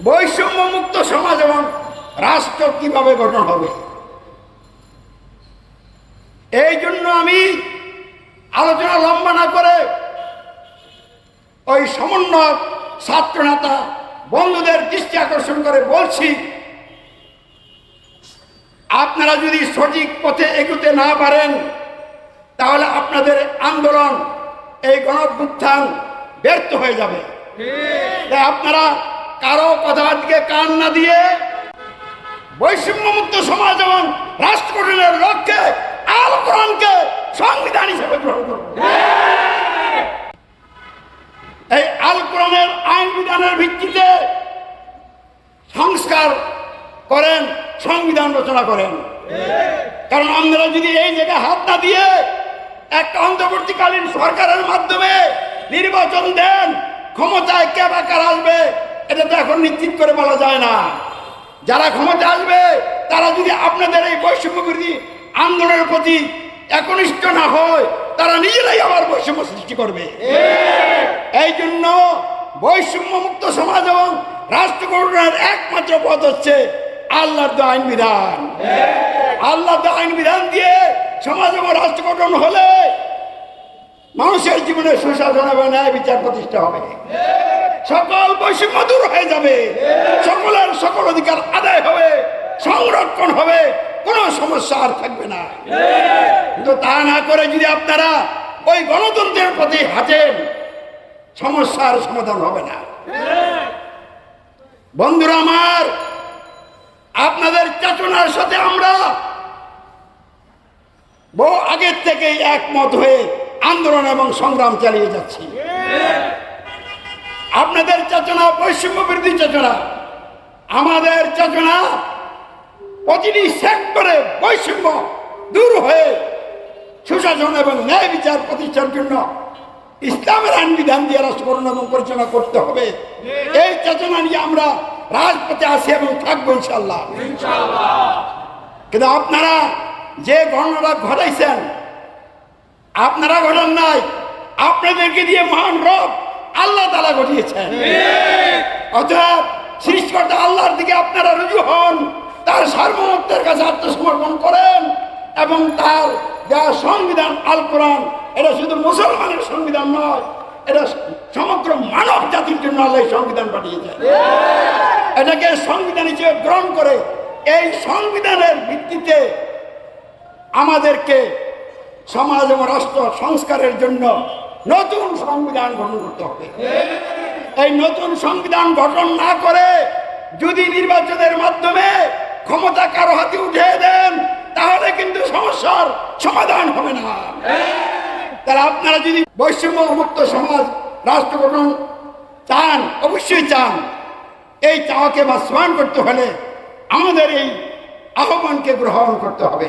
বৈষম্য মুক্ত সমাজ এবং রাষ্ট্র কিভাবে গঠন হবে। এই জন্য আমি আলোচনা লম্বা না করে ওই সমন্বয় ছাত্রনেতা বন্ধুদের দৃষ্টি আকর্ষণ করে বলছি, আপনারা যদি সঠিক পথে এগোতে না পারেন তাহলে আপনাদের আন্দোলন, এই গণঅভ্যুত্থান ব্যর্থ হয়ে যাবে। তাই আপনারা কারো কথার দিকে কান না দিয়ে বৈষম্যমুক্ত সমাজ এবং রাষ্ট্র গঠনের লক্ষ্যে আল কোরআনকে সংবিধান হিসেবে গ্রহণ করুন। এই আল কোরআনের আইন বিধানের ভিত্তিতে সংস্কার করেন, সংবিধান রচনা করেন। কারণ আপনারা যদি এই জায়গায় হাত না দিয়ে একটা অন্তর্বর্তীকালীন সরকারের মাধ্যমে নির্বাচন দেন, ক্ষমতায় কে বা কারা আসবে এটা তো এখন নিশ্চিত করে বলা যায় না। যারা ক্ষমতা আসবে তারা যদি আপনাদের এই বৈষম্য বিরোধী আন্দোলনের প্রতি একনিষ্ঠ না হয়, তারা নিজেরাই আবার বৈষম্য সৃষ্টি করবে। এই জন্য বৈষম্য মুক্ত সমাজ এবং রাষ্ট্র গঠনের একমাত্র পথ হচ্ছে আল্লাহর দেওয়া আইন বিধান। আল্লাহর দেওয়া আইন বিধান দিয়ে সমাজ এবং রাষ্ট্র গঠন হলে মানুষের জীবনে সুশাসন এবং ন্যায় বিচার প্রতিষ্ঠা হবে, সকল বৈষম্য দূর হয়ে যাবে, সকলের সকল অধিকার আদায় হবে, সংরক্ষণ হবে, কোনো সমস্যা আর থাকবে না। কিন্তু তা না করে যদি আপনারা ওই গণতন্ত্রের প্রতি হাঁটেন, সমস্যার সমাধান হবে না। বন্ধুরা আমার, আপনাদের চেতনার সাথে আমরা বহু আগের থেকেই একমত হয়ে আন্দোলন এবং সংগ্রাম চালিয়ে যাচ্ছি। আপনাদের চেতনা বৈষম্য বিরোধী চেতনা, আমাদের চেতনা প্রতিটি সেক্টরে বৈষম্য দূর হয়ে সুশাসন এবং ন্যায় বিচার প্রতিষ্ঠার জন্য ইসলামের আইন বিধান দিয়ে রাষ্ট্র গঠন এবং পরিচালনা করতে হবে। এই চেতনা নিয়ে আমরা রাজপথে আসি এবং থাকবো ইনশাল্লাহ। কিন্তু আপনারা যে ঘটনাটা ঘটাইছেন, আপনারা ঘটান নাই, আপনাদেরকে দিয়ে মহান রব আল্লাহ তাআলা ঘটিয়েছেন। অতএব সৃষ্টিকর্তা আল্লাহর দিকে আপনারা রুজু হন, তার সার্বভৌমত্বের কাছে আত্মসমর্পণ করেন এবং তার দেওয়া সংবিধান আল কোরআন, এটা শুধু মুসলমানের সংবিধান নয়, এটা সমগ্র মানব জাতির জন্য আল্লাহ সংবিধান পাঠিয়েছেন। এটাকে সংবিধান হিসেবে গ্রহণ করে এই সংবিধানের ভিত্তিতে আমাদেরকে সমাজ এবং রাষ্ট্র সংস্কারের জন্য নতুন সংবিধান গঠন করতে হবে। এই নতুন সংবিধান গঠন না করে যদি নির্বাচনের মাধ্যমে ক্ষমতা কারো হাতে উঠিয়ে দেন, তাহলে কিন্তু সমস্যার সমাধান হবে না। তাহলে আপনারা যদি বৈষম্য মুক্ত সমাজ রাষ্ট্র গঠন চান, অবশ্যই চান, এই চাওয়াকে বাস্তবায়ন করতে হলে আমাদের এই আহ্বানকে গ্রহণ করতে হবে।